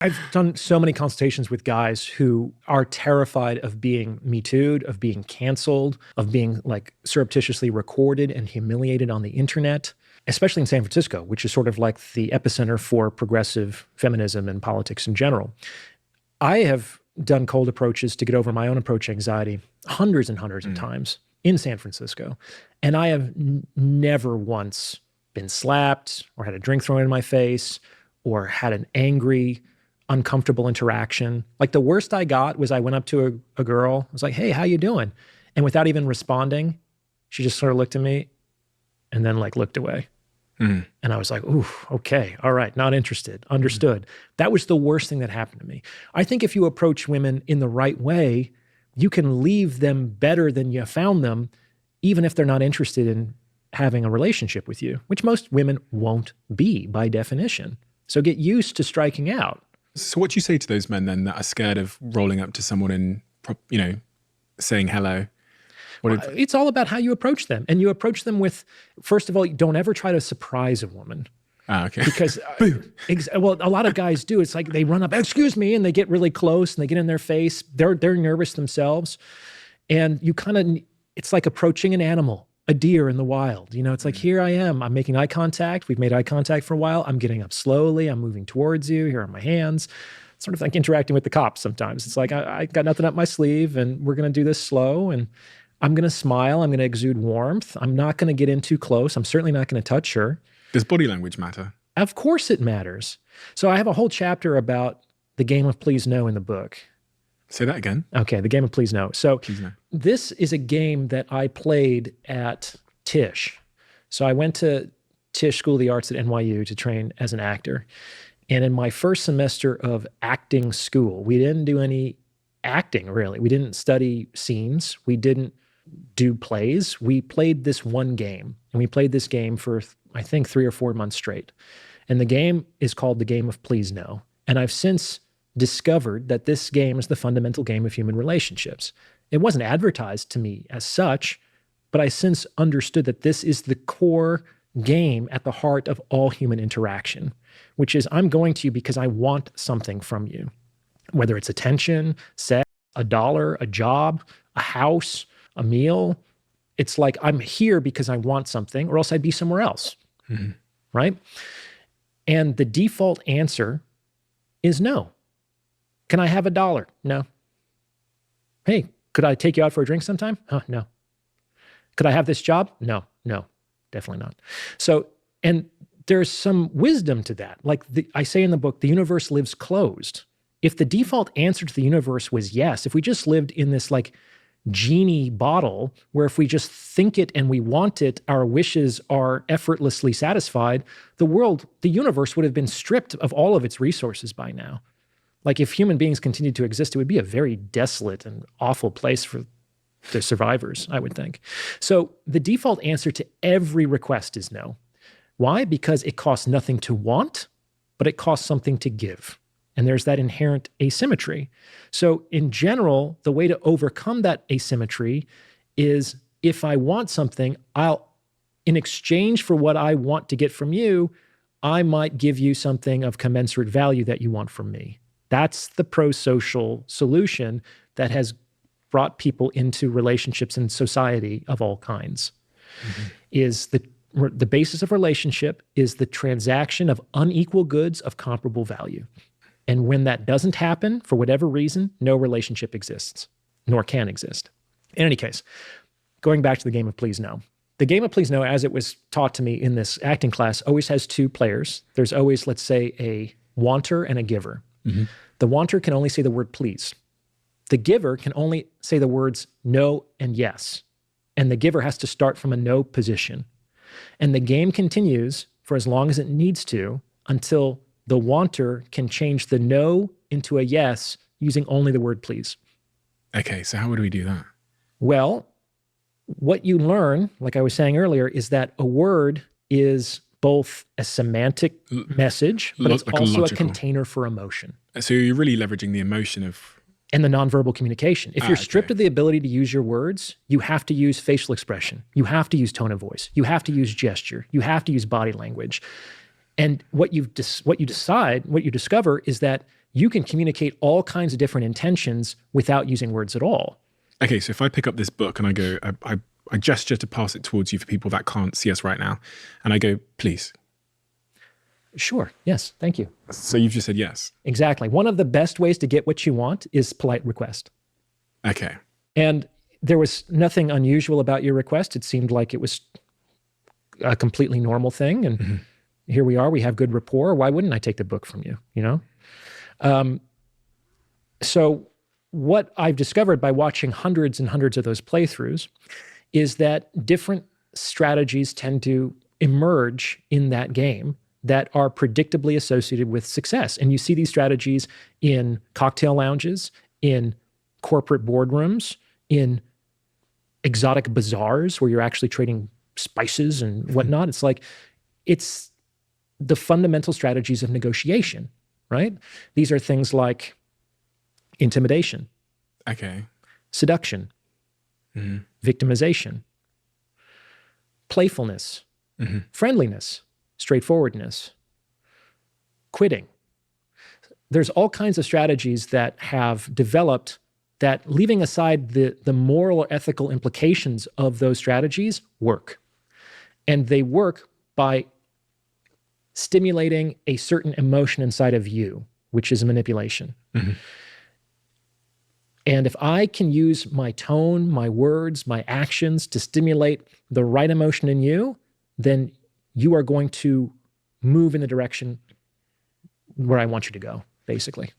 I've done so many consultations with guys who are terrified of being Me Too'd, of being canceled, of being like surreptitiously recorded and humiliated on the internet, especially in San Francisco, which is sort of like the epicenter for progressive feminism and politics in general. I have done cold approaches to get over my own approach anxiety hundreds and hundreds of times in San Francisco. And I have never once been slapped or had a drink thrown in my face or had an angry, uncomfortable interaction. Like the worst I got was I went up to a girl, I was like, hey, how you doing? And without even responding, she just sort of looked at me and then like looked away. And I was like, ooh, okay, all right, not interested, understood. That was the worst thing that happened to me. I think if you approach women in the right way, you can leave them better than you found them, even if they're not interested in having a relationship with you, which most women won't be by definition. So get used to striking out. So what do you say to those men then that are scared of rolling up to someone and, saying hello? It's all about how you approach them. And you approach them with, first of all, don't ever try to surprise a woman. Okay. Because, a lot of guys do. It's like they run up, excuse me, and they get really close and they get in their face. They're nervous themselves. And you it's like approaching an animal, a deer in the wild. It's like, here I am. I'm making eye contact. We've made eye contact for a while. I'm getting up slowly. I'm moving towards you. Here are my hands. Sort of like interacting with the cops sometimes. It's like, I got nothing up my sleeve and we're going to do this slow. And I'm going to smile. I'm going to exude warmth. I'm not going to get in too close. I'm certainly not going to touch her. Does body language matter? Of course it matters. So I have a whole chapter about the game of please no in the book. Say that again. Okay, the game of please no. So Please no. This is a game that I played at Tisch. So I went to Tisch School of the Arts at NYU to train as an actor. And in my first semester of acting school, we didn't do any acting, really. We didn't study scenes. We didn't do plays. We played this one game. And we played this game for, I think, 3 or 4 months straight. And the game is called the game of please no. And I've since discovered that this game is the fundamental game of human relationships. It wasn't advertised to me as such, but I since understood that this is the core game at the heart of all human interaction, which is I'm going to you because I want something from you, whether it's attention, sex, a dollar, a job, a house, a meal. It's like I'm here because I want something or else I'd be somewhere else, right? And the default answer is no. Can I have $1? No. Hey, could I take you out for a drink sometime? No. Could I have this job? No, definitely not. So, and there's some wisdom to that. Like I say in the book, the universe lives closed. If the default answer to the universe was yes, if we just lived in this like genie bottle where if we just think it and we want it, our wishes are effortlessly satisfied, the universe would have been stripped of all of its resources by now. Like if human beings continued to exist, it would be a very desolate and awful place for the survivors, I would think. So the default answer to every request is no. Why? Because it costs nothing to want, but it costs something to give. And there's that inherent asymmetry. So in general, the way to overcome that asymmetry is if I want something, in exchange for what I want to get from you, I might give you something of commensurate value that you want from me. That's the pro-social solution that has brought people into relationships in society of all kinds. Is the basis of relationship is the transaction of unequal goods of comparable value. And when that doesn't happen, for whatever reason, no relationship exists, nor can exist. In any case, going back to the game of please no. The game of please no, as it was taught to me in this acting class, always has 2 players. There's always, let's say, a wanter and a giver. The wanter can only say the word please. The giver can only say the words no and yes. And the giver has to start from a no position. And the game continues for as long as it needs to until the wanter can change the no into a yes using only the word please. Okay, so how would we do that? Well, what you learn, like I was saying earlier, is that a word is both a semantic message, but it's also a container for emotion. So you're really leveraging the emotion of... And the nonverbal communication. If you're stripped of the ability to use your words, you have to use facial expression. You have to use tone of voice. You have to use gesture. You have to use body language. And what you discover is that you can communicate all kinds of different intentions without using words at all. Okay, so if I pick up this book and I go, I gesture to pass it towards you for people that can't see us right now, and I go, please. Sure. Yes. Thank you. So you've just said yes. Exactly. One of the best ways to get what you want is polite request. Okay. And there was nothing unusual about your request. It seemed like it was a completely normal thing. And here we are. We have good rapport. Why wouldn't I take the book from you? You know? So what I've discovered by watching hundreds and hundreds of those playthroughs is that different strategies tend to emerge in that game that are predictably associated with success. And you see these strategies in cocktail lounges, in corporate boardrooms, in exotic bazaars where you're actually trading spices and whatnot. It's like, it's the fundamental strategies of negotiation, right? These are things like intimidation, Okay. seduction, victimization, playfulness, friendliness, straightforwardness, quitting. There's all kinds of strategies that have developed that, leaving aside the moral or ethical implications of those strategies, work. And they work by stimulating a certain emotion inside of you, which is manipulation. And if I can use my tone, my words, my actions to stimulate the right emotion in you, then you are going to move in the direction where I want you to go, basically.